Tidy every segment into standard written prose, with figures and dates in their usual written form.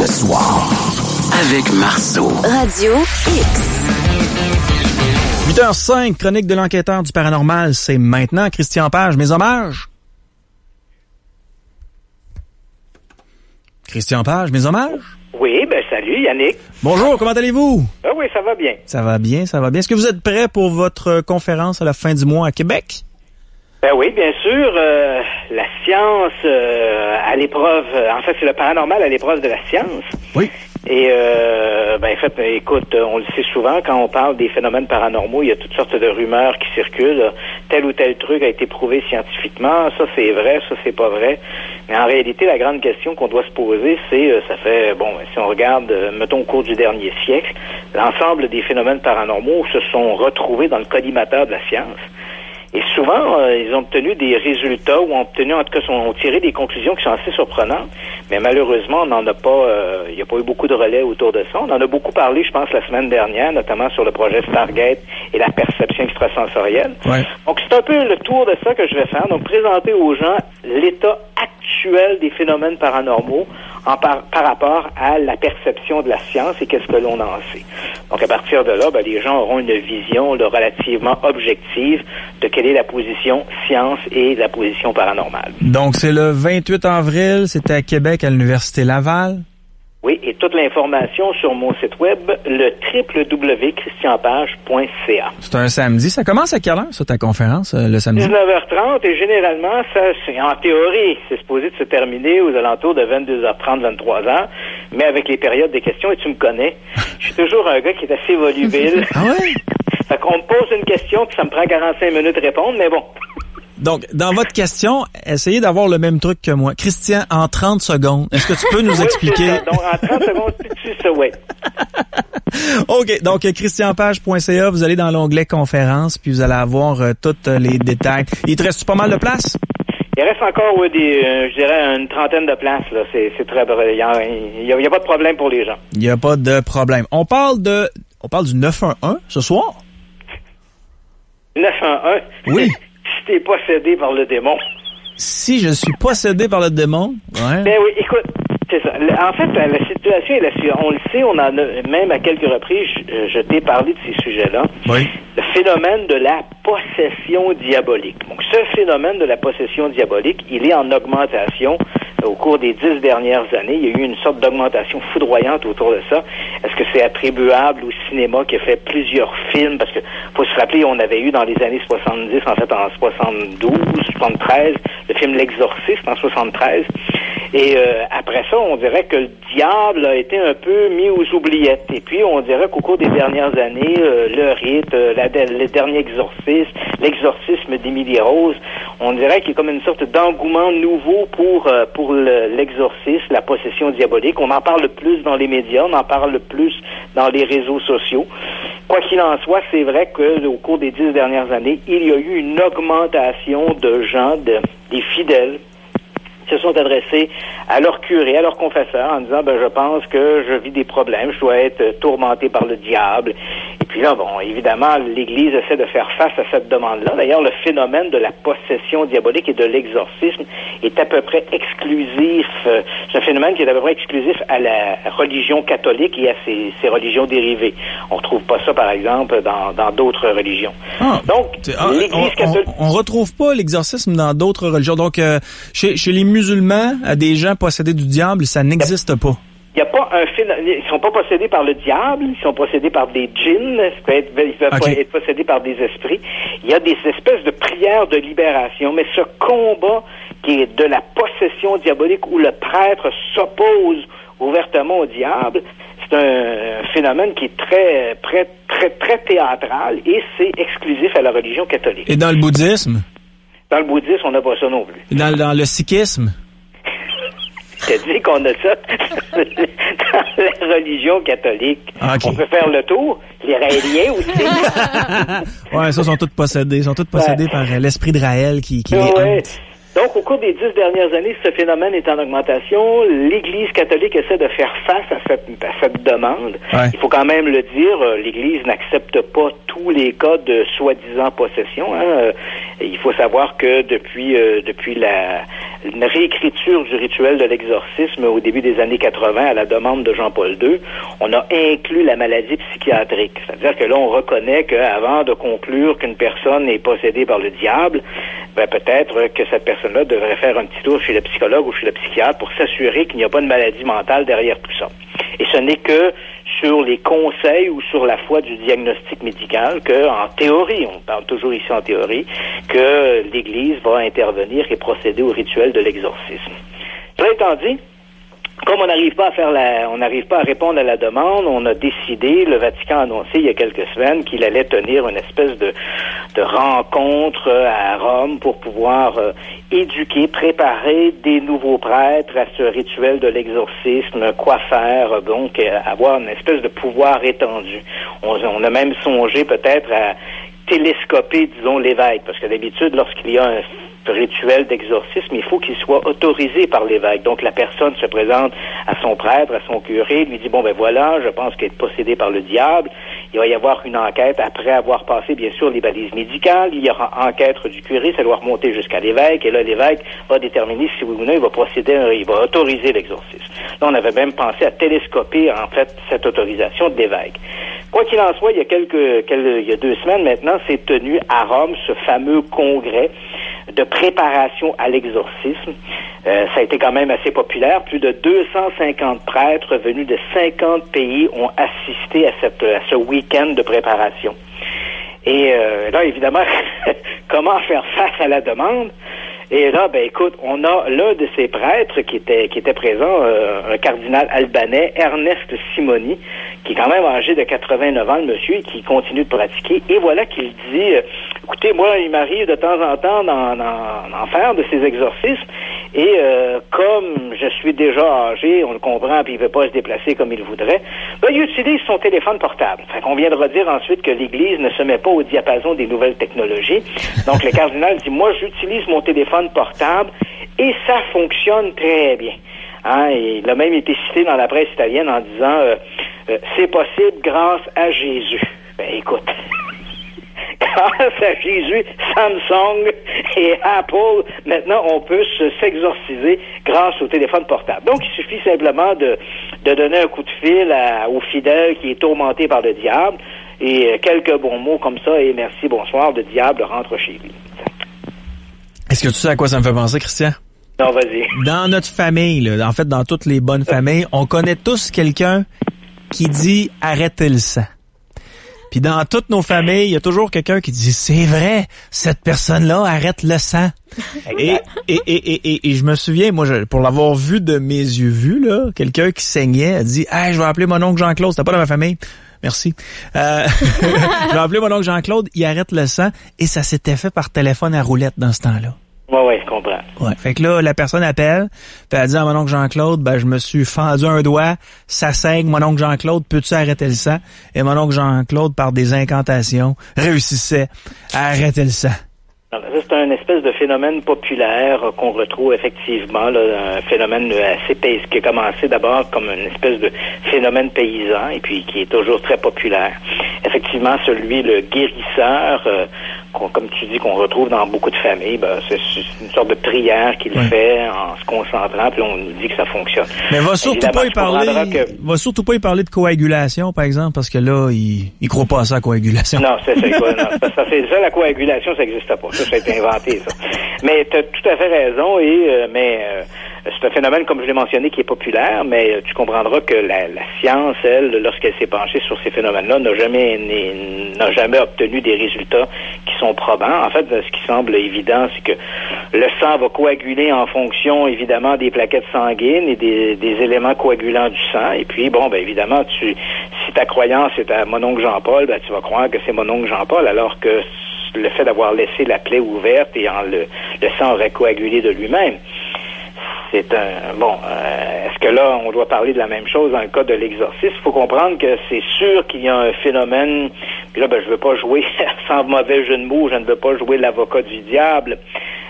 Le soir, avec Marceau. Radio X. 8h05, chronique de l'enquêteur du paranormal, c'est maintenant. Christian Page, mes hommages. Christian Page, mes hommages. Oui, salut Yannick. Bonjour, comment allez-vous? Ah oui, ça va bien. Ça va bien, ça va bien. Est-ce que vous êtes prêt pour votre conférence à la fin du mois à Québec? Ben oui, bien sûr. La science à l'épreuve, en fait, c'est le paranormal à l'épreuve de la science. Oui. Et en fait, écoute, on le sait souvent, quand on parle des phénomènes paranormaux, il y a toutes sortes de rumeurs qui circulent. Tel ou tel truc a été prouvé scientifiquement. Ça, c'est vrai, ça, c'est pas vrai. Mais en réalité, la grande question qu'on doit se poser, c'est, si on regarde, mettons, au cours du dernier siècle, l'ensemble des phénomènes paranormaux se sont retrouvés dans le collimateur de la science. Et souvent, ils ont obtenu des résultats ou ont tiré des conclusions qui sont assez surprenantes. Mais malheureusement, on n'en a pas, il n'y a pas eu beaucoup de relais autour de ça. On en a beaucoup parlé, je pense, la semaine dernière, notamment sur le projet Stargate et la perception extrasensorielle. Ouais. Donc, c'est un peu le tour de ça que je vais faire. Donc, présenter aux gens l'état actuel des phénomènes paranormaux par rapport à la perception de la science et qu'est-ce que l'on en sait. Donc, à partir de là, les gens auront une vision relativement objective de quelle est la position science et la position paranormale. Donc, c'est le 28 avril, c'était à Québec, à l'Université Laval. Oui, et toute l'information sur mon site web, le www.christianpage.ca. C'est un samedi. Ça commence à quelle heure, ça, ta conférence, le samedi? 19h30, et généralement, ça, c'est en théorie, c'est supposé de se terminer aux alentours de 22h30, 23h, mais avec les périodes des questions, et tu me connais, je suis toujours un gars qui est assez volubile. Ah ouais? Fait qu'on me pose une question, puis ça me prend 45 minutes de répondre, mais bon. Donc, dans votre question, essayez d'avoir le même truc que moi. Christian, en 30 secondes, est-ce que tu peux nous expliquer? C'est ça. Donc, en 30 secondes, tu sais, oui. OK. Donc, christianpage.ca, vous allez dans l'onglet conférence, puis vous allez avoir tous les détails. Il te reste pas mal de place? Il reste encore, je dirais, une trentaine de places, là. C'est très vrai. Il y a pas de problème pour les gens. Il n'y a pas de problème. On parle du 911 ce soir? 911? Oui. Si t'es possédé par le démon. Si je suis possédé par le démon? Ouais. Ben oui, écoute, c'est ça. En fait, la situation est la suivante. On le sait, on en a, même à quelques reprises, je t'ai parlé de ces sujets-là. Oui. Le phénomène de la possession diabolique. Donc, ce phénomène de la possession diabolique, il est en augmentation au cours des 10 dernières années. Il y a eu une sorte d'augmentation foudroyante autour de ça. Est-ce que c'est attribuable au cinéma qui a fait plusieurs films? Parce que, faut se rappeler, on avait eu dans les années 70, en fait, en 72, 73, le film L'Exorciste en 73. Et après ça, on dirait que le diable a été un peu mis aux oubliettes. Et puis, on dirait qu'au cours des dernières années, le rite, le dernier l'exorcisme d'Émilie Rose, on dirait qu'il y a comme une sorte d'engouement nouveau pour l'exorcisme, la possession diabolique. On en parle plus dans les médias, on en parle plus dans les réseaux sociaux. Quoi qu'il en soit, c'est vrai qu'au cours des 10 dernières années, il y a eu une augmentation de gens, des fidèles, se sont adressés à leur curé, à leur confesseur, en disant, je pense que je vis des problèmes, je dois être tourmenté par le diable. Et puis là, évidemment, l'Église essaie de faire face à cette demande-là. D'ailleurs, le phénomène de la possession diabolique et de l'exorcisme est à peu près exclusif. C'est un phénomène qui est à peu près exclusif à la religion catholique et à ses religions dérivées. On retrouve pas ça, par exemple, dans d'autres religions. Donc, l'Église catholique... On retrouve pas l'exorcisme dans d'autres religions. Donc, chez les musulmans, des gens possédés du diable, ça n'existe pas. Il n'y a pas un phénomène. Ils sont pas possédés par le diable, ils sont possédés par des djinns, ils peuvent être possédés par des esprits. Il y a des espèces de prières de libération, mais ce combat qui est de la possession diabolique où le prêtre s'oppose ouvertement au diable, c'est un phénomène qui est très théâtral et c'est exclusif à la religion catholique. Et dans le bouddhisme? Dans le bouddhisme, on n'a pas ça non plus. Et dans le sikhisme? Je te dis qu'on a ça dans la religion catholique. Okay. On peut faire le tour. Les Raéliens aussi. Ouais, ça, sont tous possédés. Ils sont tous possédés par l'esprit de Raël qui les hante. Donc, au cours des 10 dernières années, ce phénomène est en augmentation. L'Église catholique essaie de faire face à cette demande. Ouais. Il faut quand même le dire, l'Église n'accepte pas tous les cas de soi-disant possession. Il faut savoir que depuis une réécriture du rituel de l'exorcisme au début des années 80, à la demande de Jean-Paul II, on a inclus la maladie psychiatrique. C'est-à-dire que là, on reconnaît qu'avant de conclure qu'une personne est possédée par le diable, peut-être que cette personne-là devrait faire un petit tour chez le psychologue ou chez le psychiatre pour s'assurer qu'il n'y a pas de maladie mentale derrière tout ça. Et ce n'est que sur les conseils ou sur la foi du diagnostic médical que, en théorie, on parle toujours ici en théorie, que l'Église va intervenir et procéder au rituel de l'exorcisme. Cela étant dit, comme on n'arrive pas à répondre à la demande, on a décidé, le Vatican a annoncé il y a quelques semaines qu'il allait tenir une espèce de rencontre à Rome pour pouvoir éduquer, préparer des nouveaux prêtres à ce rituel de l'exorcisme, quoi faire, donc avoir une espèce de pouvoir étendu. On a même songé peut-être à télescoper, disons, l'évêque, parce que d'habitude, lorsqu'il y a un rituel d'exorcisme, il faut qu'il soit autorisé par l'évêque. Donc, la personne se présente à son prêtre, à son curé, lui dit, voilà, je pense qu'elle est possédée par le diable. Il va y avoir une enquête après avoir passé, bien sûr, les balises médicales. Il y aura enquête du curé, ça doit remonter jusqu'à l'évêque. Et là, l'évêque va déterminer si oui ou non il va il va autoriser l'exorcisme. Là, on avait même pensé à télescoper, en fait, cette autorisation de l'évêque. Quoi qu'il en soit, il y a 2 semaines maintenant, s'est tenu à Rome ce fameux congrès de préparation à l'exorcisme. Ça a été quand même assez populaire. Plus de 250 prêtres venus de 50 pays ont assisté à ce week-end de préparation. Et là, évidemment, comment faire face à la demande? Et là, écoute, on a l'un de ces prêtres qui était présent, un cardinal albanais, Ernest Simoni, qui est quand même âgé de 89 ans, le monsieur, et qui continue de pratiquer. Et voilà qu'il dit, écoutez, moi, il m'arrive de temps en temps d'en faire de ces exorcismes. Et comme je suis déjà âgé, on le comprend, puis il ne veut pas se déplacer comme il voudrait, il utilise son téléphone portable. Fait qu'on viendra dire ensuite que l'Église ne se met pas au diapason des nouvelles technologies. Donc le cardinal dit, moi, j'utilise mon téléphone portable et ça fonctionne très bien. Et il a même été cité dans la presse italienne en disant c'est possible grâce à Jésus. Écoute, grâce à Jésus, Samsung et Apple, maintenant on peut s'exorciser grâce au téléphone portable. Donc il suffit simplement de donner un coup de fil au fidèle qui est tourmenté par le diable et quelques bons mots comme ça et merci, bonsoir, le diable rentre chez lui. Est-ce que tu sais à quoi ça me fait penser, Christian? Non, vas-y. Dans notre famille, là, en fait, dans toutes les bonnes familles, on connaît tous quelqu'un qui dit « arrêtez le sang ». Puis dans toutes nos familles, il y a toujours quelqu'un qui dit « c'est vrai, cette personne-là arrête le sang ». Et je me souviens, moi, pour l'avoir vu de mes yeux vus, là, quelqu'un qui saignait a dit « hey, je vais appeler mon oncle Jean-Claude, c'était pas dans ma famille ». Merci. Je vais appeler mon oncle Jean-Claude, il arrête le sang, et ça s'était fait par téléphone à roulette dans ce temps-là. Oui, je comprends. Ouais. Fait que là, la personne appelle, puis elle dit à mon oncle Jean-Claude, je me suis fendu un doigt, ça saigne, mon oncle Jean-Claude, peux-tu arrêter le sang? Et mon oncle Jean-Claude, par des incantations, réussissait à arrêter le sang. Alors, ça, c'est un espèce de phénomène populaire qu'on retrouve effectivement, là, un phénomène assez qui a commencé d'abord comme une espèce de phénomène paysan et puis qui est toujours très populaire. Effectivement, le guérisseur, comme tu dis, qu'on retrouve dans beaucoup de familles, c'est une sorte de prière qu'il fait en se concentrant, puis on nous dit que ça fonctionne. Mais va surtout pas y parler de coagulation, par exemple, parce que là, il croit pas à ça, coagulation. Non, c'est ça, la coagulation, ça n'existe pas. Ça a été inventé, ça. Mais tu as tout à fait raison, c'est un phénomène, comme je l'ai mentionné, qui est populaire, mais tu comprendras que la science, elle, lorsqu'elle s'est penchée sur ces phénomènes-là, n'a jamais obtenu des résultats qui sont probants. En fait, ce qui semble évident, c'est que le sang va coaguler en fonction, évidemment, des plaquettes sanguines et des éléments coagulants du sang. Et puis, évidemment, si ta croyance est à mon oncle Jean-Paul, tu vas croire que c'est mon oncle Jean-Paul, alors que le fait d'avoir laissé la plaie ouverte et le sang aurait coagulé de lui-même. Est-ce que là, on doit parler de la même chose dans le cas de l'exorcisme? Il faut comprendre que c'est sûr qu'il y a un phénomène, puis là, je veux pas jouer, sans mauvais jeu de mots, je ne veux pas jouer l'avocat du diable,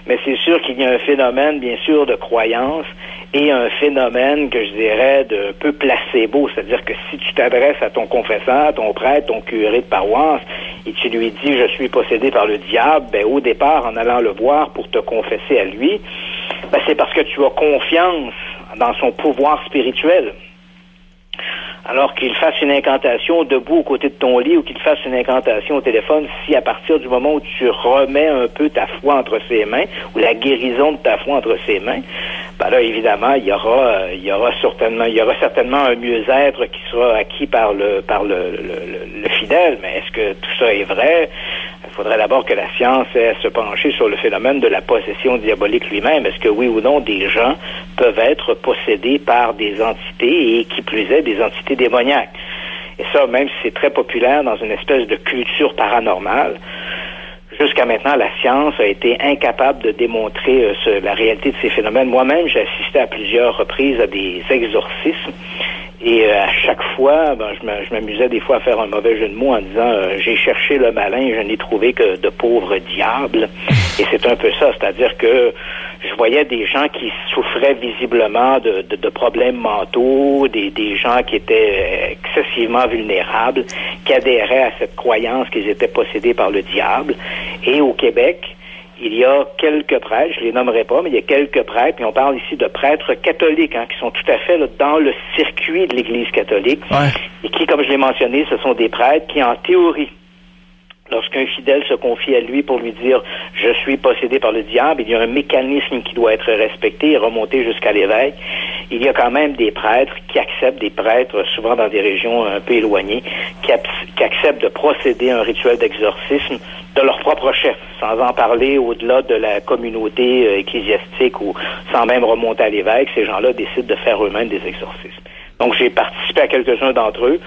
mais c'est sûr qu'il y a un phénomène, bien sûr, de croyance et un phénomène que je dirais de peu placebo, c'est-à-dire que si tu t'adresses à ton confesseur, ton prêtre, ton curé de paroisse, et tu lui dis « je suis possédé par le diable », ben au départ, en allant le voir pour te confesser à lui, ben c'est parce que tu as confiance dans son pouvoir spirituel. Alors qu'il fasse une incantation debout aux côtés de ton lit ou qu'il fasse une incantation au téléphone, si à partir du moment où tu remets un peu ta foi entre ses mains, ou la guérison de ta foi entre ses mains, ben là, évidemment, il y aura certainement un mieux-être qui sera acquis par le fidèle. Mais est-ce que tout ça est vrai? Il faudrait d'abord que la science ait se pencher sur le phénomène de la possession diabolique lui-même. Est-ce que oui ou non des gens peuvent être possédés par des entités et qui plus est des entités démoniaques? Et ça, même si c'est très populaire dans une espèce de culture paranormale, jusqu'à maintenant, la science a été incapable de démontrer la réalité de ces phénomènes. Moi-même, j'ai assisté à plusieurs reprises à des exorcismes. Et à chaque fois, je m'amusais des fois à faire un mauvais jeu de mots en disant j'ai cherché le malin et je n'ai trouvé que de pauvres diables. Et c'est un peu ça, c'est-à-dire que je voyais des gens qui souffraient visiblement de problèmes mentaux, des gens qui étaient excessivement vulnérables, qui adhéraient à cette croyance qu'ils étaient possédés par le diable. Et au Québec, il y a quelques prêtres, je les nommerai pas, mais il y a quelques prêtres, et on parle ici de prêtres catholiques, qui sont tout à fait là, dans le circuit de l'Église catholique, et qui, comme je l'ai mentionné, ce sont des prêtres qui, en théorie, lorsqu'un fidèle se confie à lui pour lui dire « je suis possédé par le diable », il y a un mécanisme qui doit être respecté et remonter jusqu'à l'évêque. Il y a quand même des prêtres qui acceptent, des prêtres souvent dans des régions un peu éloignées, qui acceptent de procéder à un rituel d'exorcisme de leur propre chef, sans en parler au-delà de la communauté ecclésiastique ou sans même remonter à l'évêque. Ces gens-là décident de faire eux-mêmes des exorcismes. Donc, j'ai participé à quelques-uns d'entre eux.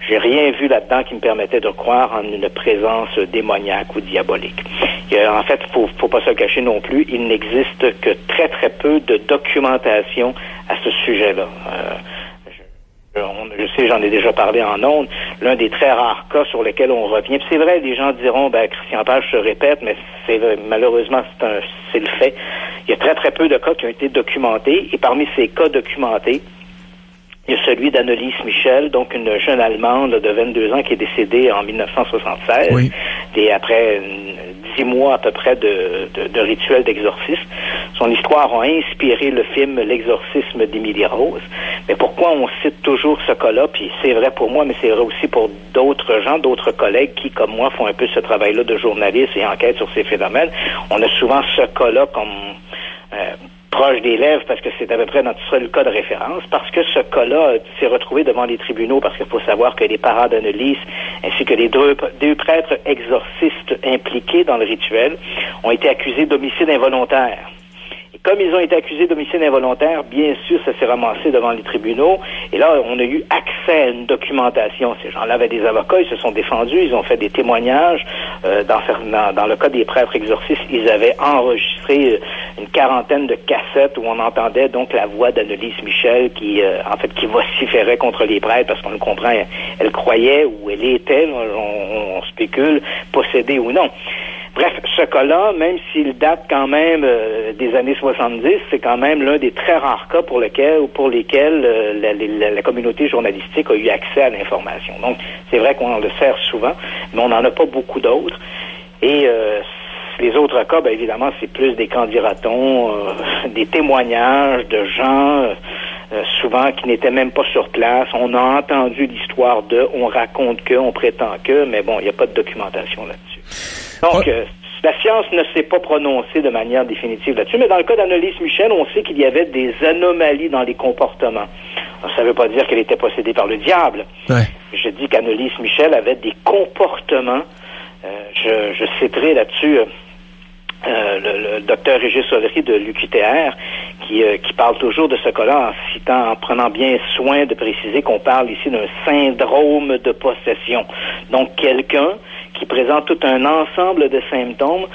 J'ai rien vu là-dedans qui me permettait de croire en une présence démoniaque ou diabolique. En fait, faut pas se cacher non plus, il n'existe que très, très peu de documentation à ce sujet-là. Je sais, j'en ai déjà parlé en ondes, l'un des très rares cas sur lesquels on revient. Puis c'est vrai, les gens diront, Christian Page se répète, mais malheureusement, c'est le fait. Il y a très, très peu de cas qui ont été documentés, et parmi ces cas documentés, il y a celui d'Annelies Michel, donc une jeune Allemande de 22 ans qui est décédée en 1976, oui. Et après 10 mois à peu près de rituel d'exorcisme. Son histoire a inspiré le film L'exorcisme d'Émilie Rose. Mais pourquoi on cite toujours ce cas-là? Puis c'est vrai pour moi, mais c'est vrai aussi pour d'autres gens, d'autres collègues qui, comme moi, font un peu ce travail-là de journaliste et enquête sur ces phénomènes. On a souvent ce cas-là comme proche des lèvres parce que c'est à peu près notre seul cas de référence, parce que ce cas-là s'est retrouvé devant les tribunaux, parce qu'il faut savoir que les parents d'Annelies ainsi que les deux prêtres exorcistes impliqués dans le rituel ont été accusés d'homicide involontaire. Et comme ils ont été accusés d'homicide involontaire, bien sûr, ça s'est ramassé devant les tribunaux. Et là, on a eu accès à une documentation. Ces gens-là avaient des avocats, ils se sont défendus, ils ont fait des témoignages. Dans le cas des prêtres exorcistes, ils avaient enregistré une quarantaine de cassettes où on entendait donc la voix d'Annelies Michel qui vociférait contre les prêtres, parce qu'on le comprend, elle croyait ou elle était, on spécule, possédée ou non. Bref, ce cas-là, même s'il date quand même des années 70, c'est quand même l'un des très rares cas pour lesquels la communauté journalistique a eu accès à l'information. Donc, c'est vrai qu'on le sert souvent, mais on n'en a pas beaucoup d'autres. Et les autres cas, évidemment, c'est plus des candidatons, des témoignages de gens souvent qui n'étaient même pas sur place. On a entendu l'histoire on raconte que, on prétend que, mais bon, il n'y a pas de documentation là-dessus. Donc, la science ne s'est pas prononcée de manière définitive là-dessus, mais dans le cas d'Annelies Michel, on sait qu'il y avait des anomalies dans les comportements. Alors, ça ne veut pas dire qu'elle était possédée par le diable. Ouais. Je dis qu'Annelies Michel avait des comportements. Je citerai là-dessus le docteur Régis Solery de l'UQTR qui parle toujours de ce cas-là en prenant bien soin de préciser qu'on parle ici d'un syndrome de possession. Donc, quelqu'un qui présente tout un ensemble de symptômes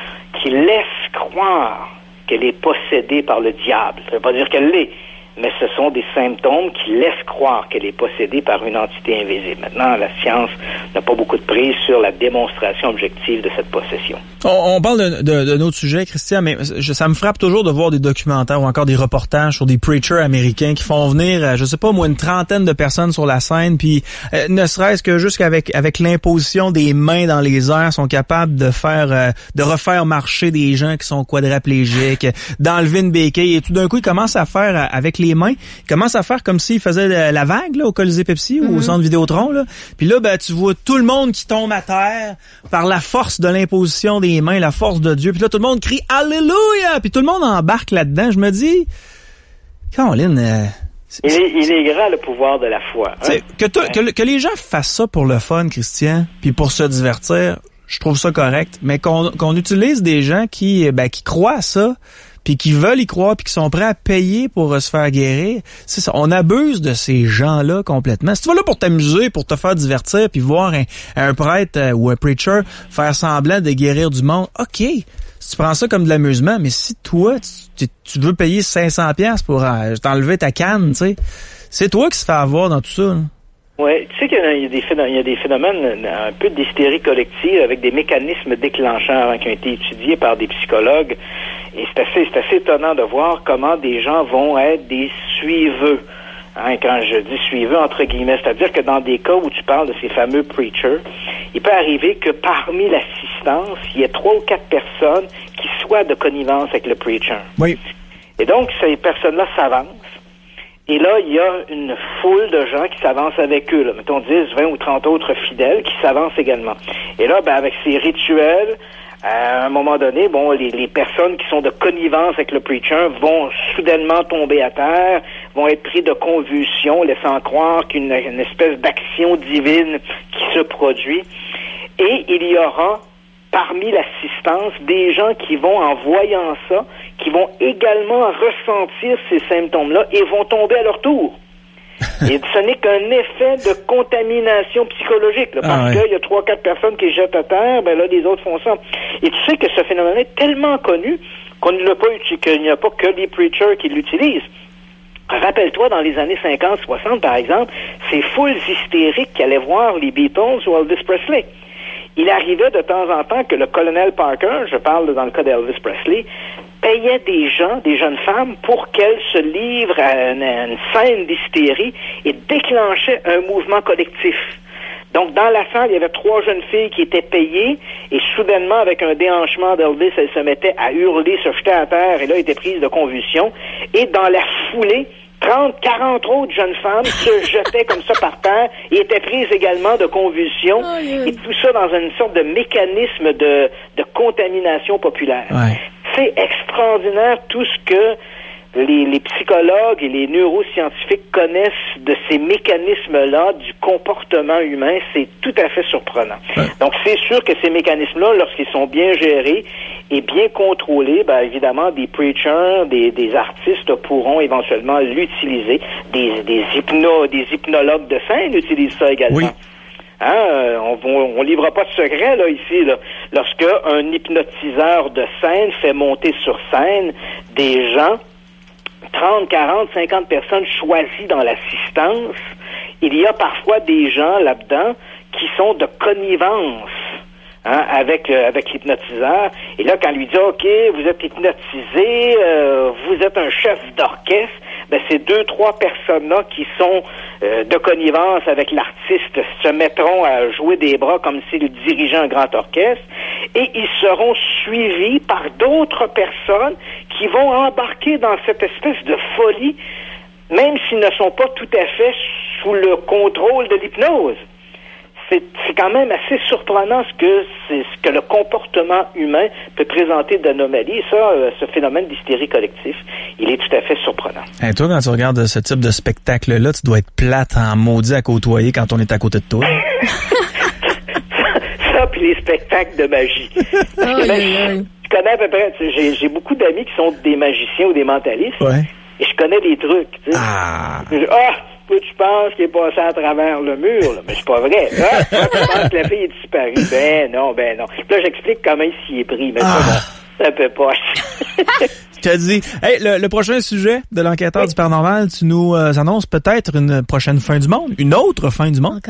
qui laisse croire qu'elle est possédée par le diable. Ça ne veut pas dire qu'elle l'est, mais ce sont des symptômes qui laissent croire qu'elle est possédée par une entité invisible. Maintenant, la science n'a pas beaucoup de prise sur la démonstration objective de cette possession. On parle d'un autre sujet, Christian, mais ça me frappe toujours de voir des documentaires ou encore des reportages sur des preachers américains qui font venir, je sais pas moi, une trentaine de personnes sur la scène, puis ne serait-ce que jusqu'avec l'imposition des mains dans les airs, sont capables de refaire marcher des gens qui sont quadriplégiques, d'enlever une béquille, et tout d'un coup, ils commencent à faire avec les mains, ils commencent à faire comme s'ils faisaient la vague là, au Colisée Pepsi ou au Centre Vidéotron. Là. Puis là, tu vois tout le monde qui tombe à terre par la force de l'imposition des mains, la force de Dieu. Puis là, tout le monde crie « Alléluia !» Puis tout le monde embarque là-dedans. Je me dis, Caroline... Il est grand le pouvoir de la foi. Hein? Que les gens fassent ça pour le fun, Christian, puis pour se divertir, je trouve ça correct. Mais qu'on utilise des gens qui croient à ça, puis qui veulent y croire, puis qui sont prêts à payer pour se faire guérir. C'est ça, on abuse de ces gens-là complètement. Si tu vas là pour t'amuser, pour te faire divertir, puis voir un prêtre ou un preacher faire semblant de guérir du monde, OK, si tu prends ça comme de l'amusement, mais si toi, tu veux payer 500$ pour t'enlever ta canne, tu sais, c'est toi qui se fait avoir dans tout ça. Là. Oui, tu sais qu'il y a des phénomènes un peu d'hystérie collective avec des mécanismes déclencheurs qui ont été étudiés par des psychologues. Et c'est assez étonnant de voir comment des gens vont être des suiveux. Hein, quand je dis suiveux, entre guillemets, c'est-à-dire que dans des cas où tu parles de ces fameux preachers, il peut arriver que parmi l'assistance, il y ait 3 ou 4 personnes qui soient de connivence avec le preacher. Oui. Et donc, ces personnes-là s'avancent. Et là, il y a une foule de gens qui s'avancent avec eux, là, mettons 10, 20 ou 30 autres fidèles qui s'avancent également. Et là, avec ces rituels, à un moment donné, les personnes qui sont de connivence avec le preacher vont soudainement tomber à terre, vont être pris de convulsions, laissant croire qu'une espèce d'action divine qui se produit. Et il y aura parmi l'assistance des gens qui vont, en voyant ça, qui vont également ressentir ces symptômes-là et vont tomber à leur tour. Et ce n'est qu'un effet de contamination psychologique, là, parce qu'il y a 3-4 personnes qui jettent à terre, là, les autres font ça. Et tu sais que ce phénomène est tellement connu qu'il n'y a pas que les preachers qui l'utilisent. Rappelle-toi, dans les années 50-60, par exemple, ces foules hystériques qui allaient voir les Beatles ou Elvis Presley. Il arrivait de temps en temps que le colonel Parker, je parle dans le cas d'Elvis Presley, payait des jeunes femmes pour qu'elles se livrent à une scène d'hystérie et déclenchait un mouvement collectif. Donc, dans la salle, il y avait 3 jeunes filles qui étaient payées et soudainement, avec un déhanchement d'Elvis, elles se mettaient à hurler, se jetaient à terre et là, étaient prises de convulsions. Et dans la foulée, 30, 40 autres jeunes femmes se jetaient comme ça par terre et étaient prises également de convulsions. Et tout ça dans une sorte de mécanisme de contamination populaire. Ouais. C'est extraordinaire tout ce que les psychologues et les neuroscientifiques connaissent de ces mécanismes-là du comportement humain. C'est tout à fait surprenant. Ouais. Donc, c'est sûr que ces mécanismes-là, lorsqu'ils sont bien gérés et bien contrôlés, évidemment, des preachers, des artistes pourront éventuellement l'utiliser. Des hypnologues de scène utilisent ça également. Oui. On livrera pas de secret là ici là. Lorsque un hypnotiseur de scène fait monter sur scène des gens, 30, 40, 50 personnes choisies dans l'assistance, il y a parfois des gens là-dedans qui sont de connivence avec l'hypnotiseur. Et là, quand lui dit « OK, vous êtes hypnotisé, vous êtes un chef d'orchestre », ces 2-3 personnes-là qui sont de connivence avec l'artiste se mettront à jouer des bras comme s'ils dirigeaient un grand orchestre et ils seront suivis par d'autres personnes qui vont embarquer dans cette espèce de folie, même s'ils ne sont pas tout à fait sous le contrôle de l'hypnose. C'est quand même assez surprenant ce que le comportement humain peut présenter d'anomalies. Ça, ce phénomène d'hystérie collective, il est tout à fait surprenant. Hey, toi, quand tu regardes ce type de spectacle-là, tu dois être plate en maudit à côtoyer quand on est à côté de toi. Ça, puis les spectacles de magie. Je connais à peu près, j'ai beaucoup d'amis qui sont des magiciens ou des mentalistes. Ouais. Et je connais des trucs. Tu sais. Tu penses qu'il est passé à travers le mur, là. Mais c'est pas vrai. Tu penses que la fille est disparue. Ben non. Puis là, j'explique comment il s'y est pris. Mais c'est un peu poche. t'as dit, hey, le prochain sujet de l'enquêteur du Paranormal, tu nous annonces peut-être une prochaine fin du monde, une autre fin du monde.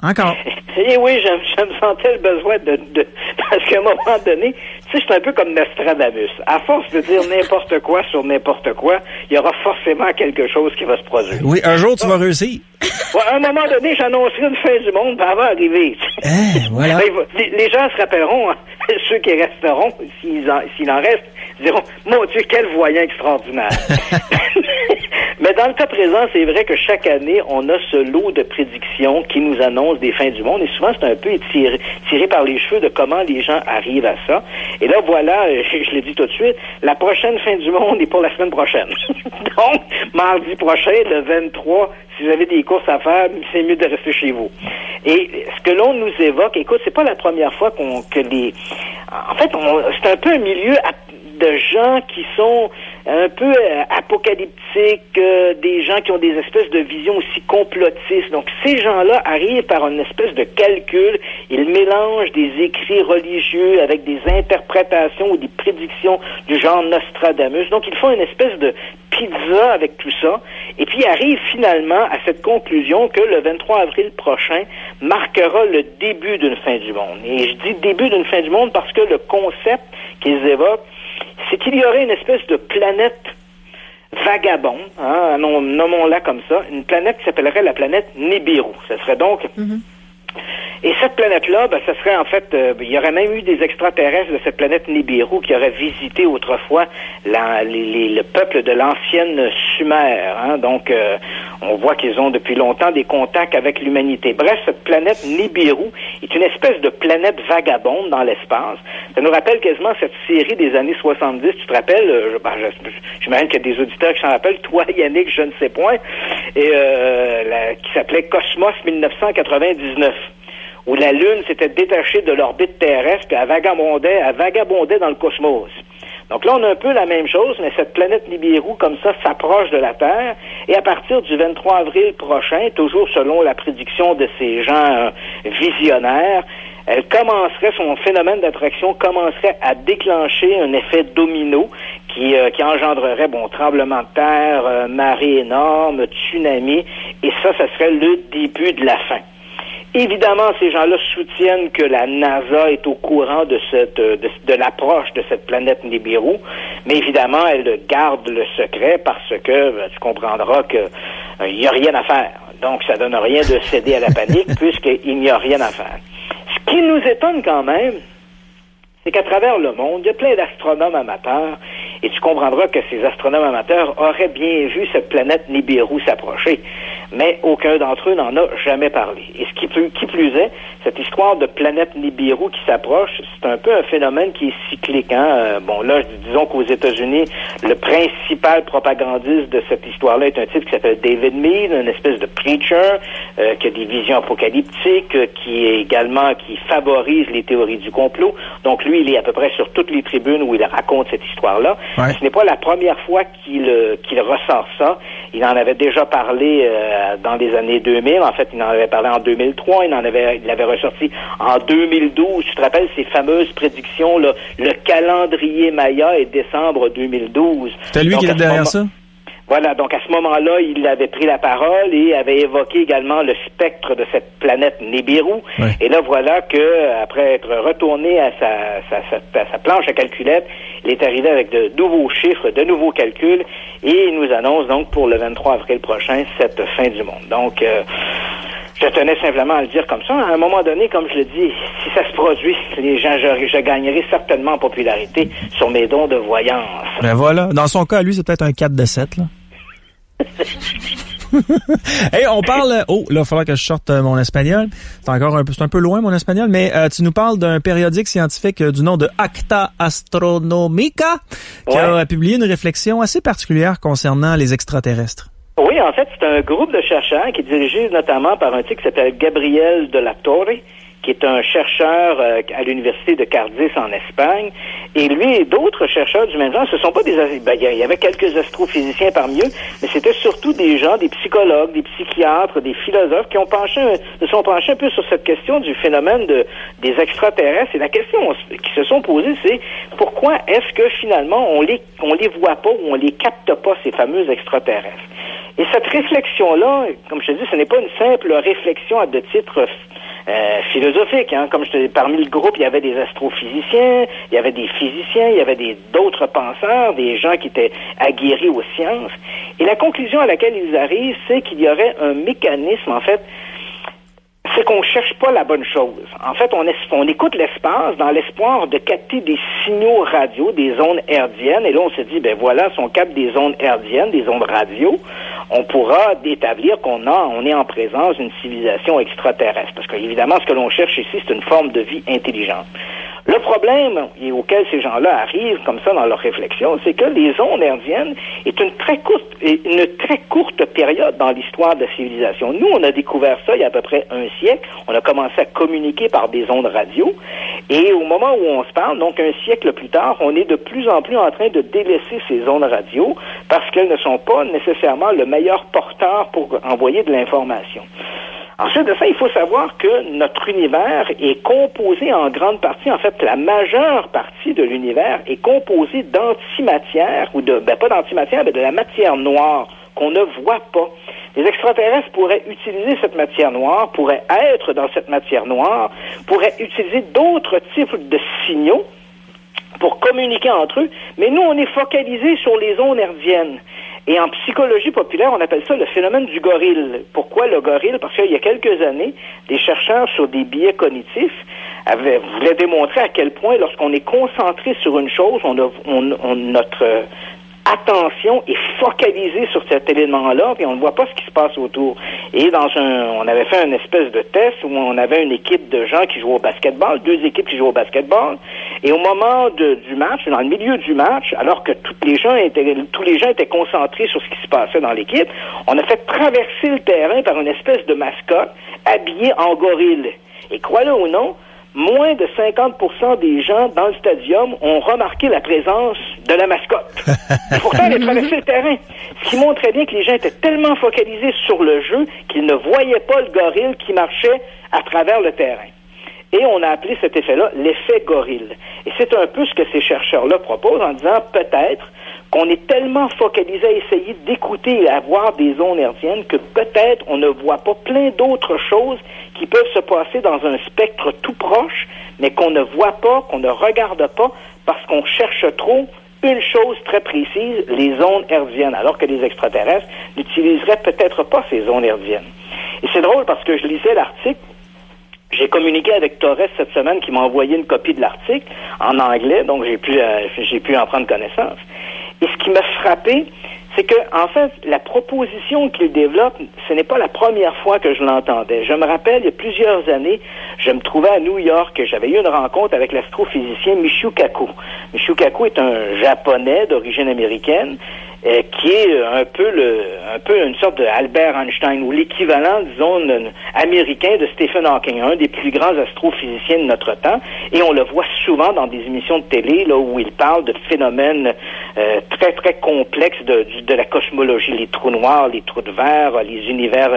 Encore. Et oui, je me sentais le besoin de parce qu'à un moment donné, tu sais, c'est un peu comme Nostradamus. À force de dire n'importe quoi sur n'importe quoi, il y aura forcément quelque chose qui va se produire. Oui, un jour, tu vas réussir. Ouais, à un moment donné, j'annoncerai une fin du monde, ben, elle va arriver. Voilà. Les gens se rappelleront, hein, ceux qui resteront, s'il en reste, diront, mon Dieu, quel voyant extraordinaire. Mais dans le cas présent, c'est vrai que chaque année, on a ce lot de prédictions qui nous annoncent des fins du monde. Et souvent, c'est un peu tiré par les cheveux de comment les gens arrivent à ça. Et là, voilà, je l'ai dit tout de suite, la prochaine fin du monde est pour la semaine prochaine. Donc, mardi prochain, le 23, si vous avez des courses à faire, c'est mieux de rester chez vous. Et ce que l'on nous évoque, écoute, c'est pas la première fois En fait, c'est un peu un milieu de gens qui sont un peu apocalyptiques, des gens qui ont des espèces de visions aussi complotistes. Donc, ces gens-là arrivent par une espèce de calcul. Ils mélangent des écrits religieux avec des interprétations ou des prédictions du genre Nostradamus. Donc, ils font une espèce de pizza avec tout ça. Et puis, ils arrivent finalement à cette conclusion que le 23 avril prochain marquera le début d'une fin du monde. Et je dis début d'une fin du monde parce que le concept qu'ils évoquent, c'est qu'il y aurait une espèce de planète vagabonde, hein, nommons-la comme ça, une planète qui s'appellerait la planète Nibiru. Ce serait donc... Et cette planète-là, ben, ça serait en fait, il y aurait même eu des extraterrestres de cette planète Nibiru qui auraient visité autrefois le peuple de l'ancienne Sumer. Hein, donc, on voit qu'ils ont depuis longtemps des contacts avec l'humanité. Bref, cette planète Nibiru est une espèce de planète vagabonde dans l'espace. Ça nous rappelle quasiment cette série des années 70. Tu te rappelles, j'imagine qu'il y a des auditeurs qui s'en rappellent, toi Yannick, je ne sais point, et qui s'appelait Cosmos 1999. Où la Lune s'était détachée de l'orbite terrestre et elle vagabondait dans le cosmos. Donc là, on a un peu la même chose, mais cette planète Nibiru, comme ça, s'approche de la Terre, et à partir du 23 avril prochain, toujours selon la prédiction de ces gens visionnaires, son phénomène d'attraction commencerait à déclencher un effet domino qui engendrerait, tremblement de terre, marée énorme, tsunami, et ça serait le début de la fin. Évidemment, ces gens-là soutiennent que la NASA est au courant de l'approche de cette planète Nibiru, mais évidemment, elle garde le secret parce que tu comprendras que il n'y a rien à faire. Donc, ça donne rien de céder à la panique puisqu'il n'y a rien à faire. Ce qui nous étonne quand même, c'est qu'à travers le monde, il y a plein d'astronomes amateurs, et tu comprendras que ces astronomes amateurs auraient bien vu cette planète Nibiru s'approcher, mais aucun d'entre eux n'en a jamais parlé. Et qui plus est, cette histoire de planète Nibiru qui s'approche, c'est un peu un phénomène qui est cyclique. Hein? Disons qu'aux États-Unis, le principal propagandiste de cette histoire-là est un type qui s'appelle David Meade, une espèce de preacher qui a des visions apocalyptiques, qui favorise les théories du complot. Donc lui, il est à peu près sur toutes les tribunes où il raconte cette histoire-là. Ouais. Ce n'est pas la première fois qu'il ressort ça. Il en avait déjà parlé dans les années 2000. En fait, il en avait parlé en 2003. Il l'avait ressorti en 2012. Tu te rappelles ces fameuses prédictions, là, le calendrier Maya et décembre 2012. C'était lui qui était derrière ça? Voilà, donc à ce moment-là, il avait pris la parole et avait évoqué également le spectre de cette planète Nibiru. Ouais. Et là, voilà que après être retourné à sa planche à calculettes, il est arrivé avec de nouveaux chiffres, de nouveaux calculs, et il nous annonce donc pour le 23 avril prochain cette fin du monde. Donc, je tenais simplement à le dire comme ça. À un moment donné, comme je le dis, si ça se produit, les gens, je gagnerai certainement en popularité sur mes dons de voyance. Ben voilà. Dans son cas, lui, c'est peut-être un 4 de 7, là. Hey, on parle... Oh, là, il va falloir que je sorte mon espagnol. C'est un peu loin, mon espagnol, mais tu nous parles d'un périodique scientifique du nom de Acta Astronomica qui a publié une réflexion assez particulière concernant les extraterrestres. Oui, en fait, c'est un groupe de chercheurs qui est dirigé notamment par un type qui s'appelle Gabriel de la Torre, qui est un chercheur à l'université de Cardiff en Espagne. Et lui et d'autres chercheurs du même genre, ce sont pas il y avait quelques astrophysiciens parmi eux, mais c'était surtout des gens, des psychologues, des psychiatres, des philosophes qui se sont penchés un peu sur cette question du phénomène des extraterrestres. Et la question qui se sont posées, c'est pourquoi est-ce que finalement on les voit pas ou on les capte pas, ces fameux extraterrestres? Et cette réflexion-là, comme je te dis, ce n'est pas une simple réflexion de titre philosophique, hein. Comme je te dis, parmi le groupe, il y avait des astrophysiciens, il y avait des physiciens, il y avait d'autres penseurs, des gens qui étaient aguerris aux sciences. Et la conclusion à laquelle ils arrivent, c'est qu'il y aurait un mécanisme, en fait, c'est qu'on cherche pas la bonne chose. En fait, on écoute l'espace dans l'espoir de capter des signaux radio, des ondes hertziennes, et là, on se dit, ben voilà, si on capte des ondes hertziennes, des ondes radio, on pourra établir qu'on est en présence d'une civilisation extraterrestre. Parce qu'évidemment, ce que l'on cherche ici, c'est une forme de vie intelligente. Le problème auquel ces gens-là arrivent comme ça dans leur réflexion, c'est que les ondes hertziennes est une très courte période dans l'histoire de la civilisation. Nous, on a découvert ça il y a à peu près un siècle. On a commencé à communiquer par des ondes radio. Et au moment où on se parle, donc un siècle plus tard, on est de plus en plus en train de délaisser ces ondes radio parce qu'elles ne sont pas nécessairement le meilleur porteur pour envoyer de l'information. Ensuite de ça, il faut savoir que notre univers est composé en grande partie, en fait, la majeure partie de l'univers est composée d'antimatière, pas d'antimatière, mais de la matière noire qu'on ne voit pas. Les extraterrestres pourraient utiliser cette matière noire, pourraient être dans cette matière noire, pourraient utiliser d'autres types de signaux pour communiquer entre eux, mais nous, on est focalisé sur les ondes hertziennes. Et en psychologie populaire, on appelle ça le phénomène du gorille. Pourquoi le gorille? Parce qu'il y a quelques années, des chercheurs sur des biais cognitifs voulaient démontrer à quel point, lorsqu'on est concentré sur une chose, notre attention est focalisée sur cet élément-là, puis on ne voit pas ce qui se passe autour. Et on avait fait une espèce de test où on avait une équipe de gens qui jouaient au basketball, 2 équipes qui jouaient au basketball, et au moment du match, dans le milieu du match, alors que tous les gens étaient concentrés sur ce qui se passait dans l'équipe, on a fait traverser le terrain par une espèce de mascotte habillée en gorille. Et crois-le ou non, moins de 50% des gens dans le stadium ont remarqué la présence de la mascotte. Et pourtant, elle a traversé le terrain. Ce qui montrait bien que les gens étaient tellement focalisés sur le jeu qu'ils ne voyaient pas le gorille qui marchait à travers le terrain. Et on a appelé cet effet-là l'effet gorille. Et c'est un peu ce que ces chercheurs-là proposent en disant peut-être qu'on est tellement focalisé à essayer d'écouter et à voir des ondes hertziennes que peut-être on ne voit pas plein d'autres choses qui peuvent se passer dans un spectre tout proche, mais qu'on ne voit pas, qu'on ne regarde pas, parce qu'on cherche trop une chose très précise, les ondes hertziennes, alors que les extraterrestres n'utiliseraient peut-être pas ces ondes hertziennes. Et c'est drôle parce que je lisais l'article. J'ai communiqué avec Torres cette semaine qui m'a envoyé une copie de l'article en anglais, donc j'ai pu en prendre connaissance. Et ce qui m'a frappé, c'est que, en fait, la proposition qu'il développe, ce n'est pas la première fois que je l'entendais. Je me rappelle, il y a plusieurs années, je me trouvais à New York, j'avais eu une rencontre avec l'astrophysicien Michio Kaku. Michio Kaku est un Japonais d'origine américaine, qui est un peu une sorte de Albert Einstein, ou l'équivalent, disons, américain de Stephen Hawking, un des plus grands astrophysiciens de notre temps, et on le voit souvent dans des émissions de télé, là, où il parle de phénomènes très, très complexes de la cosmologie, les trous noirs, les trous de verre, les univers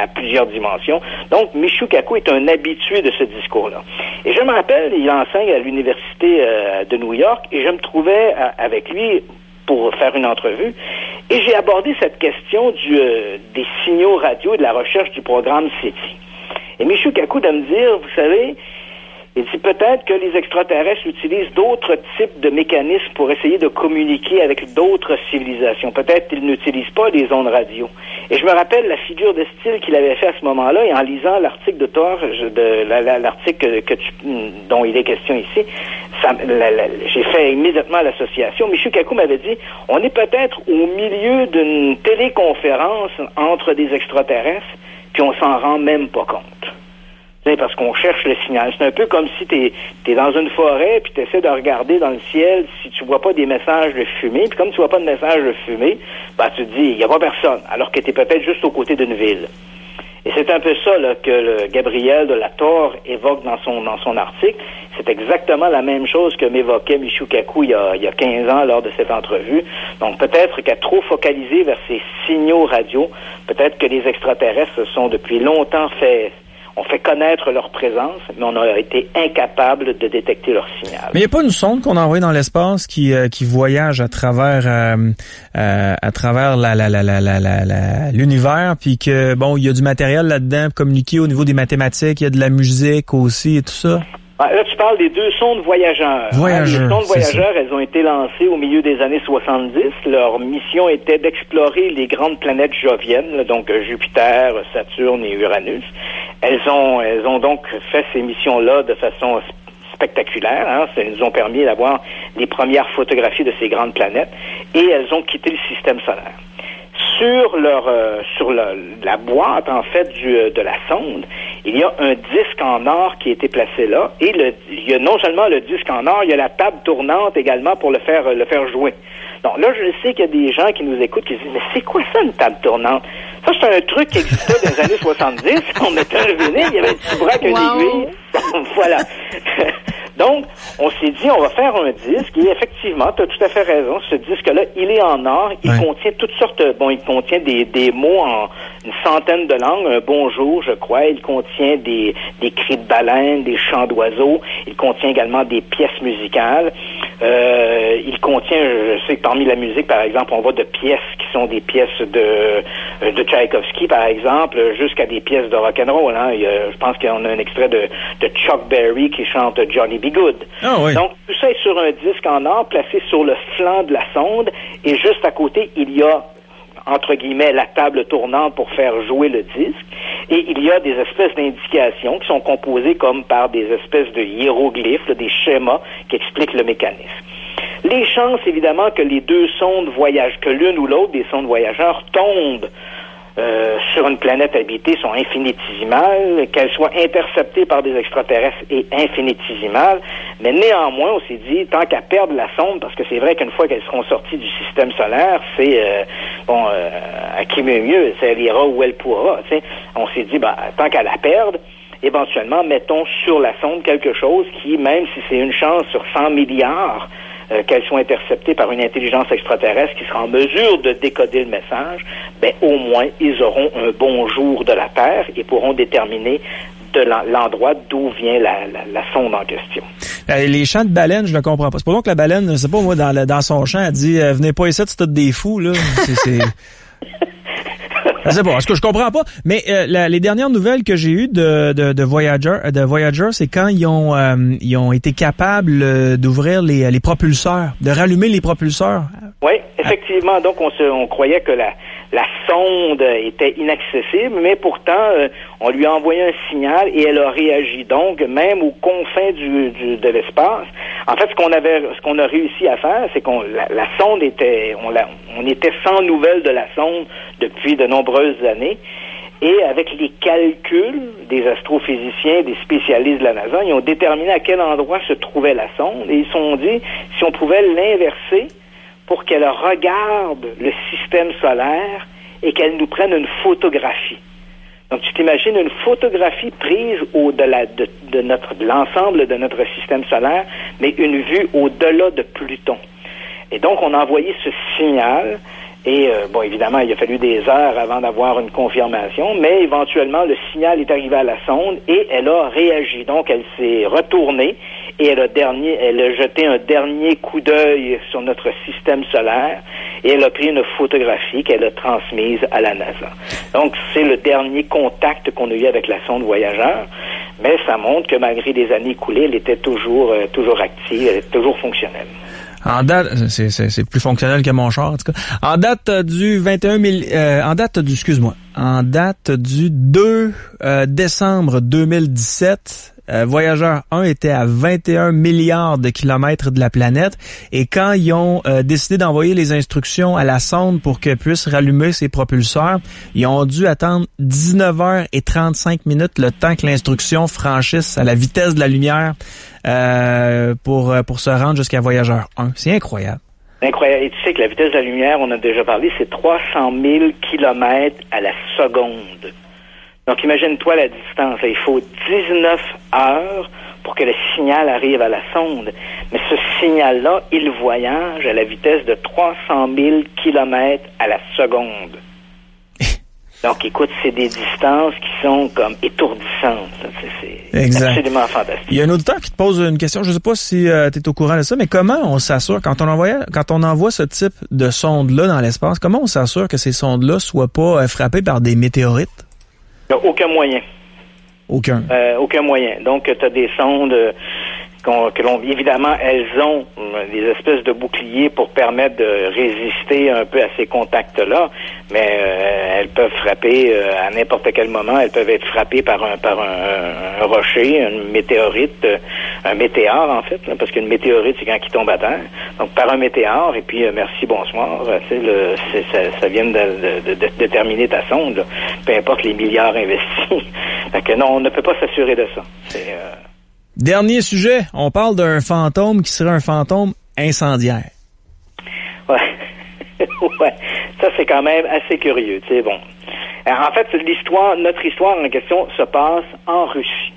à plusieurs dimensions. Donc, Michio Kaku est un habitué de ce discours-là. Et je me rappelle, il enseigne à l'université de New York, et je me trouvais avec lui pour faire une entrevue, et j'ai abordé cette question des signaux radio et de la recherche du programme SETI. Et Michio Kaku de me dire, vous savez, il dit peut-être que les extraterrestres utilisent d'autres types de mécanismes pour essayer de communiquer avec d'autres civilisations. Peut-être qu'ils n'utilisent pas les ondes radio. Et je me rappelle la figure de style qu'il avait fait à ce moment-là, et en lisant l'article de Thor, l'article dont il est question ici, j'ai fait immédiatement l'association. Michio Kaku m'avait dit, on est peut-être au milieu d'une téléconférence entre des extraterrestres, puis on s'en rend même pas compte. Parce qu'on cherche le signal. C'est un peu comme si t'es dans une forêt puis t'essaies de regarder dans le ciel si tu vois pas des messages de fumée. Puis comme tu vois pas de messages de fumée, tu te dis, il y a pas personne. Alors que t'es peut-être juste aux côtés d'une ville. Et c'est un peu ça là, que le Gabriel de la Torre évoque dans son article. C'est exactement la même chose que m'évoquait Michio Kaku il y a 15 ans lors de cette entrevue. Donc peut-être qu'à trop focaliser vers ces signaux radio, peut-être que les extraterrestres se sont depuis longtemps ont fait connaître leur présence, mais on a été incapable de détecter leur signal. Mais il n'y a pas une sonde qu'on a envoyée dans l'espace qui voyage à travers l'univers, puis que bon, il y a du matériel là-dedans communiqué au niveau des mathématiques, il y a de la musique aussi et tout ça. Là, tu parles des 2 sondes voyageurs. Les sondes voyageurs, elles ont été lancées au milieu des années 70. Leur mission était d'explorer les grandes planètes joviennes, là, donc Jupiter, Saturne et Uranus. Elles ont donc fait ces missions-là de façon spectaculaire. Hein. Ça nous ont permis d'avoir les premières photographies de ces grandes planètes. Et elles ont quitté le système solaire. Sur la boîte, en fait, de la sonde, il y a un disque en or qui a été placé là. Et il y a non seulement le disque en or, il y a la table tournante également pour le faire jouer. Donc là, je sais qu'il y a des gens qui nous écoutent qui se disent, mais c'est quoi ça, une table tournante? Ça, c'est un truc qui existait dans les années 70. On mettait un vinyle, il y avait un petit bras avec une aiguille. Voilà. Donc, on s'est dit, on va faire un disque, et effectivement, tu as tout à fait raison, ce disque-là, il est en or, il contient toutes sortes, il contient des mots en une centaine de langues, un bonjour, je crois, il contient des cris de baleines, des chants d'oiseaux, il contient également des pièces musicales, il contient, je sais que parmi la musique, par exemple, on voit de pièces qui sont des pièces de Tchaïkovski, par exemple, jusqu'à des pièces de rock'n'roll, hein. Je pense qu'on a un extrait de Chuck Berry qui chante Johnny B. Good. Ah, oui. Donc, tout ça est sur un disque en or placé sur le flanc de la sonde, et juste à côté, il y a, entre guillemets, la table tournante pour faire jouer le disque, et il y a des espèces d'indications qui sont composées comme par des espèces de hiéroglyphes, là, des schémas qui expliquent le mécanisme. Les chances, évidemment, que les 2 sondes voyagent, que l'une ou l'autre des sondes voyageurs tombent sur une planète habitée sont infinitésimales, qu'elles soient interceptées par des extraterrestres est infinitésimale, mais néanmoins, on s'est dit, tant qu'à perdre la sonde, parce que c'est vrai qu'une fois qu'elles seront sorties du système solaire, c'est, à qui mieux, c'est elle ira où elle pourra, tu sais. On s'est dit, tant qu'à la perdre, éventuellement, mettons sur la sonde quelque chose qui, même si c'est une chance sur 100 milliards, qu'elles soient interceptées par une intelligence extraterrestre qui sera en mesure de décoder le message, au moins, ils auront un bonjour de la Terre et pourront déterminer de l'endroit d'où vient la sonde en question. Les chants de baleines, je ne comprends pas. C'est pas donc que la baleine, je sais pas, moi, dans son chant, elle dit « Venez pas ici, c'est tous des fous, là. » Je sais pas, est-ce que je comprends pas? Mais les dernières nouvelles que j'ai eues de Voyager, c'est quand ils ont été capables d'ouvrir les propulseurs, de rallumer les propulseurs. Oui, effectivement. Donc on croyait que la sonde était inaccessible, mais pourtant on lui a envoyé un signal et elle a réagi. Donc même aux confins de l'espace. En fait, ce qu'on a réussi à faire, c'est la sonde on était sans nouvelles de la sonde depuis de nombreuses années. Et avec les calculs des astrophysiciens, des spécialistes de la NASA, ils ont déterminé à quel endroit se trouvait la sonde et ils se sont dit si on pouvait l'inverser pour qu'elle regarde le système solaire et qu'elle nous prenne une photographie. Donc, tu t'imagines une photographie prise de l'ensemble de notre système solaire, mais une vue au-delà de Pluton. Et donc, on a envoyé ce signal. Et, évidemment, il a fallu des heures avant d'avoir une confirmation, mais éventuellement, le signal est arrivé à la sonde et elle a réagi. Donc, elle s'est retournée et elle a jeté un dernier coup d'œil sur notre système solaire et elle a pris une photographie qu'elle a transmise à la NASA. Donc, c'est le dernier contact qu'on a eu avec la sonde Voyageur, mais ça montre que malgré les années écoulées, elle était toujours active, elle est toujours fonctionnelle. En date, c'est plus fonctionnel que mon char, en tout cas. En date du 2 décembre 2017, Voyageur 1 était à 21 milliards de kilomètres de la planète et quand ils ont décidé d'envoyer les instructions à la sonde pour qu'elle puisse rallumer ses propulseurs, ils ont dû attendre 19h35 le temps que l'instruction franchisse à la vitesse de la lumière pour se rendre jusqu'à Voyageur 1. C'est incroyable. Incroyable. Et tu sais que la vitesse de la lumière, on a déjà parlé, c'est 300 000 kilomètres à la seconde. Donc, imagine-toi la distance. Là, il faut 19 heures pour que le signal arrive à la sonde. Mais ce signal-là, il voyage à la vitesse de 300 000 km à la seconde. Donc, écoute, c'est des distances qui sont comme étourdissantes. C'est absolument fantastique. Il y a un auditeur qui te pose une question. Je ne sais pas si tu es au courant de ça, mais comment on s'assure, quand on envoie ce type de sonde-là dans l'espace, comment on s'assure que ces sondes-là soient pas frappées par des météorites? Il n'y a aucun moyen. Aucun moyen. Donc, tu as des sondes évidemment, elles ont des espèces de boucliers pour permettre de résister un peu à ces contacts-là, mais elles peuvent frapper à n'importe quel moment. Elles peuvent être frappées par un rocher, une météorite, un météore en fait, là, parce qu'une météorite c'est quand il tombe à terre. Donc par un météore et puis merci, bonsoir. Ça vient de terminer ta sonde, là, peu importe les milliards investis. Donc non, on ne peut pas s'assurer de ça. Dernier sujet, on parle d'un fantôme qui serait un fantôme incendiaire. Ouais. Ouais. Ça, c'est quand même assez curieux, tu sais, bon. En fait, notre histoire en question se passe en Russie.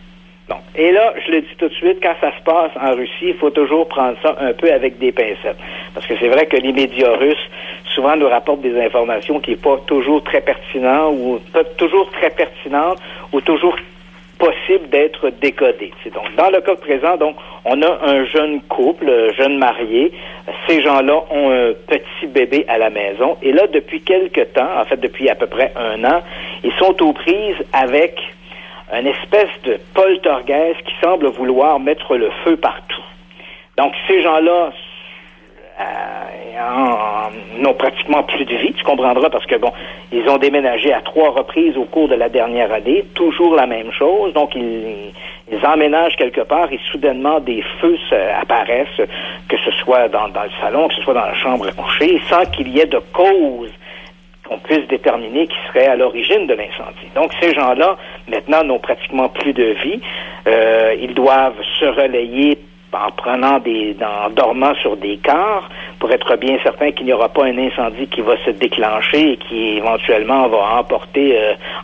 Bon. Et là, je le dis tout de suite, quand ça se passe en Russie, il faut toujours prendre ça un peu avec des pincettes. Parce que c'est vrai que les médias russes, souvent, nous rapportent des informations qui n'est pas toujours très pertinentes ou pas toujours très pertinentes ou toujours possible d'être décodé. Donc, dans le cas présent, donc, on a un jeune couple, jeune marié. Ces gens-là ont un petit bébé à la maison. Et là, depuis quelque temps, en fait, depuis à peu près 1 an, ils sont aux prises avec une espèce de poltergeist qui semble vouloir mettre le feu partout. Donc, ces gens-là n'ont pratiquement plus de vie, tu comprendras, parce que bon, ils ont déménagé à 3 reprises au cours de la dernière année, toujours la même chose, donc ils emménagent quelque part et soudainement des feux apparaissent, que ce soit dans le salon, que ce soit dans la chambre à coucher, sans qu'il y ait de cause qu'on puisse déterminer qui serait à l'origine de l'incendie. Donc ces gens-là, maintenant, n'ont pratiquement plus de vie, ils doivent se relayer en dormant sur des cars pour être bien certain qu'il n'y aura pas un incendie qui va se déclencher et qui éventuellement va emporter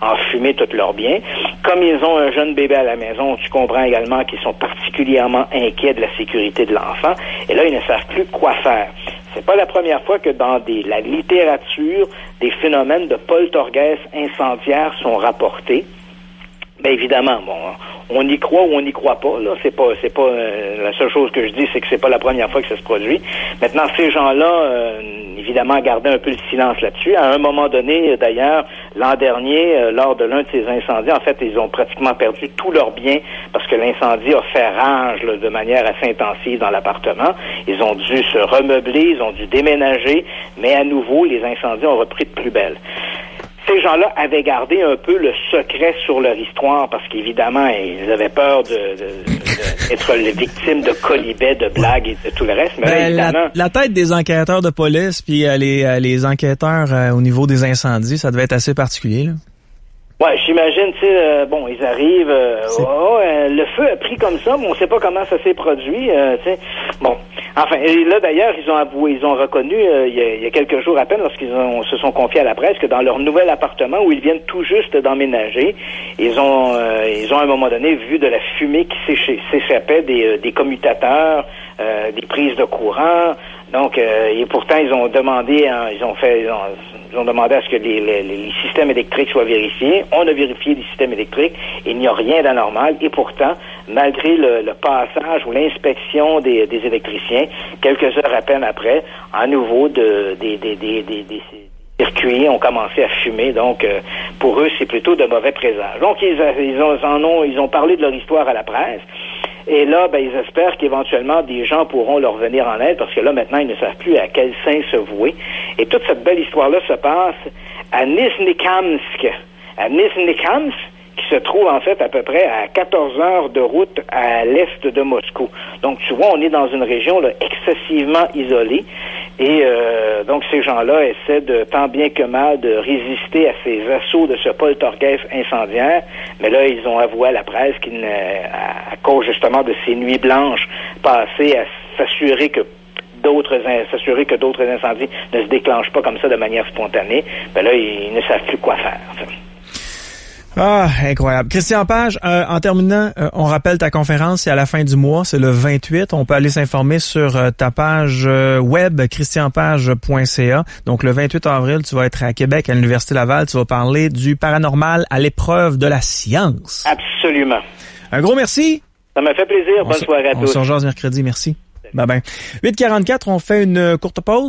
en fumée tous leurs biens. Comme ils ont un jeune bébé à la maison, tu comprends également qu'ils sont particulièrement inquiets de la sécurité de l'enfant et là, ils ne savent plus quoi faire. C'est pas la première fois que dans la littérature, des phénomènes de poltergeist incendiaires sont rapportés. Ben évidemment, bon, on y croit ou on n'y croit pas. Là, c'est pas la seule chose que je dis, c'est que c'est pas la première fois que ça se produit. Maintenant, ces gens-là, évidemment, gardaient un peu le silence là-dessus. À un moment donné, d'ailleurs, l'an dernier, lors de l'un de ces incendies, en fait, ils ont pratiquement perdu tous leurs biens parce que l'incendie a fait rage là, de manière assez intensive dans l'appartement. Ils ont dû se remeubler, ils ont dû déménager, mais à nouveau, les incendies ont repris de plus belle. Ces gens-là avaient gardé un peu le secret sur leur histoire parce qu'évidemment, ils avaient peur d'être les victimes de colibets, de blagues et de tout le reste. Mais là, évidemment, la tête des enquêteurs de police puis les enquêteurs au niveau des incendies, ça devait être assez particulier, là. Ouais, j'imagine, tu sais, bon, ils arrivent, le feu a pris comme ça, mais on sait pas comment ça s'est produit, tu sais. Bon, enfin, et là d'ailleurs, ils ont reconnu, il y a quelques jours à peine, lorsqu'ils se sont confiés à la presse, que dans leur nouvel appartement où ils viennent tout juste d'emménager, ils ont à un moment donné vu de la fumée qui s'échappait des commutateurs, des prises de courant. Donc, et pourtant, ils ont demandé à ce que les systèmes électriques soient vérifiés. On a vérifié les systèmes électriques. Il n'y a rien d'anormal. Et pourtant, malgré le passage ou l'inspection des électriciens, quelques heures à peine après, à nouveau, des circuits ont commencé à fumer. Donc, pour eux, c'est plutôt de mauvais présages. Donc, ils ont parlé de leur histoire à la presse. Et là, ben, ils espèrent qu'éventuellement des gens pourront leur venir en aide parce que là, maintenant, ils ne savent plus à quel saint se vouer. Et toute cette belle histoire-là se passe à Nizhnekamsk. À Nizhnekamsk, qui se trouve en fait à peu près à 14 heures de route à l'est de Moscou. Donc, tu vois, on est dans une région là, excessivement isolée. Et donc, ces gens-là essaient de, tant bien que mal, de résister à ces assauts de ce poltergeist incendiaire. Mais là, ils ont avoué à la presse à cause justement de ces nuits blanches passées à s'assurer que d'autres incendies ne se déclenchent pas comme ça de manière spontanée, ben là, ils ne savent plus quoi faire. Ah, incroyable. Christian Page, en terminant, on rappelle ta conférence, c'est à la fin du mois, c'est le 28. On peut aller s'informer sur ta page web, christianpage.ca. Donc, le 28 avril, tu vas être à Québec, à l'Université Laval. Tu vas parler du paranormal à l'épreuve de la science. Absolument. Un gros merci. Ça m'a fait plaisir. Bonne soirée à tous. On se rejase mercredi. Merci. Bye bye. 8h44, on fait une courte pause.